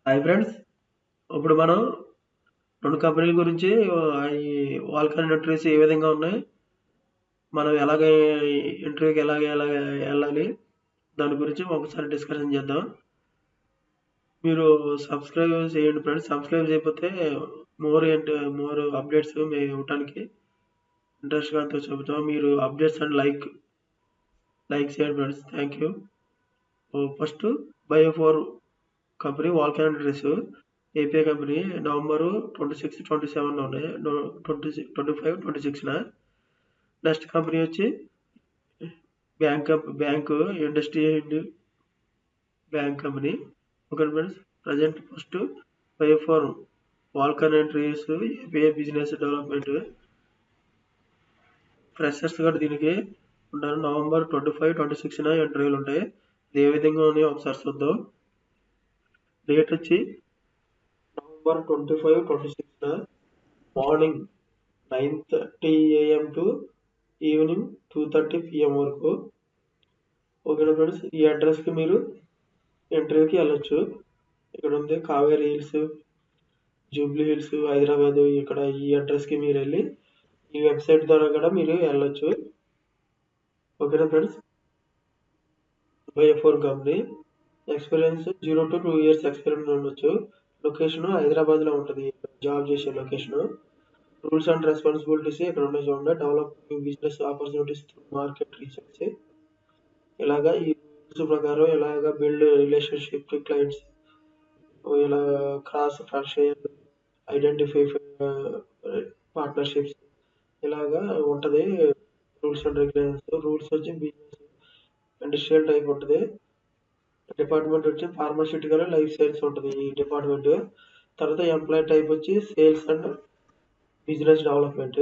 Hi friends. ఇప్పుడు మనం 2 కంపెనీల గురించి ఈ వాల్కన్ ఇంటర్వ్యూస్ ఏ విధంగా ఉన్నాయి, మనం ఇంటర్వ్యూకి ఎలాగ వెళ్ళాలి, దాని గురించి ఒకసారి డిస్కషన్ చేద్దాం. మీరు సబ్స్క్రైబ్ చేయండి ఫ్రెండ్స్. సబ్స్క్రైబ్ చేయకపోతే మోర్ అప్డేట్స్ మేము ఇవ్వడానికి ఇంట్రెస్ట్గా చెబుతాం. మీరు అప్డేట్స్ అండ్ లైక్ చేయండి ఫ్రెండ్స్. Thank you. ఫస్ట్ బయో4 company walk in interviews API company November 26, 27 ఉన్నాయి. 25, 26 నెక్స్ట్ కంపెనీ వచ్చి bank industry and bank company. Okay friends. Present first బయో4 walk in interviews API business development freshers కూడా దీనికి ఉంటారు. నవంబర్ 25, 26 ఇంటర్వ్యూలు ఉంటాయి. ఇది ఏ విధంగా ఉన్నాయో ఒకసారి చూద్దాం. డేట్ వచ్చి November 25, 26 morning 9:30 AM to evening 2:30 PM వరకు. ఓకేనా ఫ్రెండ్స్. ఈ అడ్రస్కి మీరు ఇంటర్వ్యూకి వెళ్ళొచ్చు. ఇక్కడ ఉంది Kaveri hills, Jubilee hills, Hyderabad. ఇక్కడ ఈ అడ్రస్కి మీరు వెళ్ళి ఈ వెబ్సైట్ ద్వారా కూడా మీరు వెళ్ళొచ్చు. ఓకేనా ఫ్రెండ్స్. బయో4 company experience 0 to 2 years experience ఉండొచ్చు. లొకేషన్ హైదరాబాద్లో ఉంటుంది జాబ్ చేసే లొకేషన్. రూల్స్ అండ్ రెస్పాన్సిబిలిటీస్ ఇక్కడ ఉన్నాయి చూడండి. Develop business opportunities market research. ఇలాగా ఈ రూల్స్ ప్రకారం ఇలాగా బిల్డ్ రిలేషన్షిప్ క్లయింట్స్, ఇలా క్రాస్ ఫ్రాంచైజ్ ఐడెంటిఫై పార్ట్నర్షిప్స్ ఇలాగా ఉంటుంది. Rules and regulations. రూల్స్ వచ్చి బిజినెస్ ఇండస్ట్రియల్ టైప్ ఉంటుంది. డిపార్ట్మెంట్ వచ్చి ఫార్మాస్యూటికల్ లైఫ్ సైన్స్ ఉంటుంది ఈ డిపార్ట్మెంట్. తర్వాత ఎంప్లాయ్ టైప్ వచ్చి sales and business development.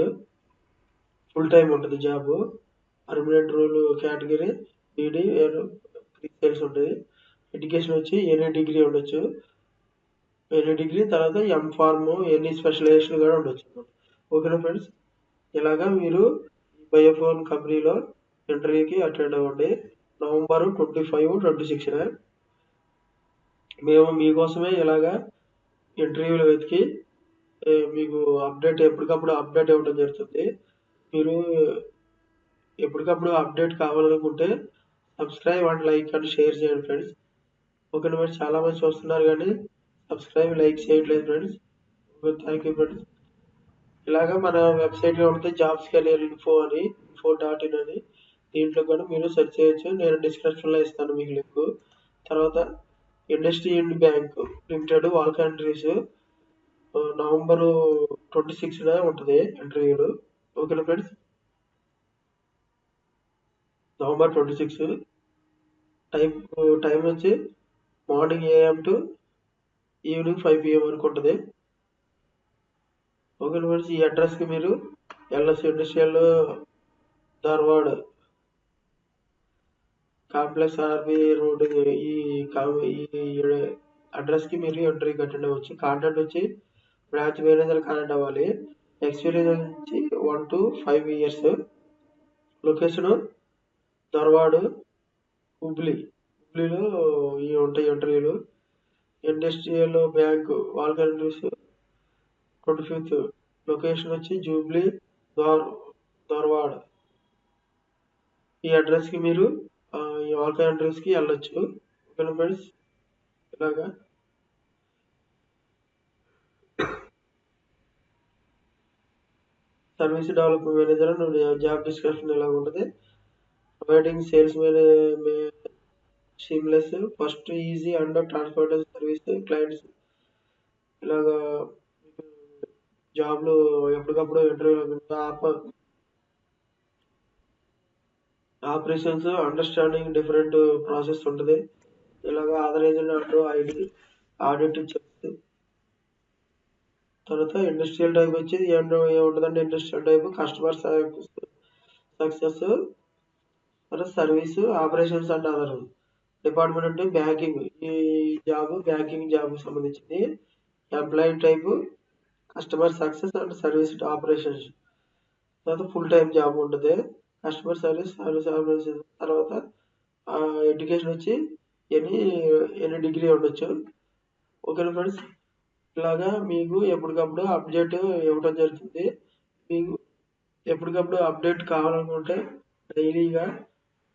Full time ఉంటుంది job. Permanent role category BD sales ఉంటుంది. ఎడ్యుకేషన్ వచ్చి ఎనీ డిగ్రీ ఉండొచ్చు. ఎనీ డిగ్రీ తర్వాత ఎంఫార్మ్ ఎనీ స్పెషలైజేషన్ కూడా ఉండొచ్చు. ఓకేనా ఫ్రెండ్స్. ఇలాగా మీరు బయో4 కంపెనీలో ఇంటర్వ్యూకి అటెండ్ అవ్వండి. నవంబర్ 25, 26 మేము మీకోసమే ఇలాగా ఇంటర్వ్యూలు వెతికి మీకు ఎప్పటికప్పుడు అప్డేట్ ఇవ్వడం జరుగుతుంది. మీరు ఎప్పటికప్పుడు అప్డేట్ కావాలనుకుంటే subscribe and like and share చేయండి ఫ్రెండ్స్. ఓకేనా ఫ్రెండ్స్. చాలా మంది చూస్తున్నారు కానీ సబ్స్క్రైబ్ లైక్ చేయట్లేదు ఫ్రెండ్స్. Thank you friends. ఇలాగా మన వెబ్సైట్లో ఉంటే జాబ్స్ కెరియర్ info.in అని దీంట్లో కూడా మీరు సెర్చ్ చేయొచ్చు. నేను డిస్క్రిప్షన్లో ఇస్తాను మీకు లింక్. తర్వాత industry and bank limited Vulcan interviews November 26 ఉంటుంది ఇంటర్వ్యూలు. ఓకేనా ఫ్రెండ్స్. నవంబర్ 26 టైం వచ్చి morning AM to evening 5 PM వరకు ఉంటుంది. ఓకేనా ఫ్రెండ్స్. ఈ అడ్రస్కి మీరు వెళ్ళొచ్చు. Industrial Dharwad complex RB road. ఈ అడ్రస్కి మీరు ఇంటర్వ్యూకి అటెండ్ అవ్వచ్చు. కాంటాక్ట్ వచ్చి బ్రాంచ్ మేనేజర్ కాంటాక్ట్ అవ్వాలి. ఎక్స్పీరియన్స్ వచ్చి 1 to 5 years. లొకేషన్ ధార్వాడ్, హుబ్లీలో ఇవి ఉంటాయి ఇంటర్వ్యూలు. Industrial bank Vulcan interviews 25th. Location వచ్చి జూబ్లీ, ధార్వాడ్. ఈ అడ్రస్కి మీరు ఈ వాల్కన్ ఇంటర్వ్యూస్కి వెళ్ళొచ్చు. ఓకేనా ఫ్రెండ్స్. ఇలాగా service development manager job description ఇలా ఉంటుంది. Providing sales seamless first easy and transportation service clients. ఇలాగా జాబ్లు ఎప్పటికప్పుడు interview operations understanding different process ఉంటుంది. ఇలాగా ఆథరైజ్డ్ అంటూ ఆడిట్ చెప్తుంది. తర్వాత ఇండస్ట్రియల్ టైప్ వచ్చి ఏముంటుందంటే ఇండస్ట్రియల్ టైప్ కస్టమర్ సక్సెస్, తర్వాత service operations and other. Department అంటే బ్యాంకింగ్. ఈ బ్యాంకింగ్ జాబ్ సంబంధించింది. Employee type customer success and service operations. తర్వాత ఫుల్ టైం జాబ్ ఉంటుంది. Customer service operations. తర్వాత ఎడ్యుకేషన్ వచ్చి ఎనీ డిగ్రీ ఉండొచ్చు. ఓకేనా ఫ్రెండ్స్, ఇలాగా మీకు ఎప్పటికప్పుడు అప్డేట్ ఇవ్వడం జరుగుతుంది. మీకు ఎప్పటికప్పుడు అప్డేట్ కావాలనుకుంటే డైలీగా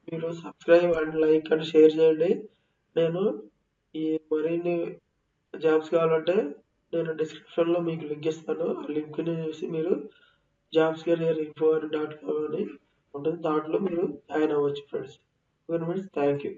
మీరు subscribe and like and share చేయండి. నేను ఈ మరిన్ని జాబ్స్ కావాలంటే నేను డిస్క్రిప్షన్లో మీకు లింక్ ఇస్తాను. ఆ లింక్ని చూసి మీరు jobscareerinfo.com అని ఉంటుంది, దాంట్లో మీరు జాయిన్ అవ్వచ్చు friends. Okay friends, thank you.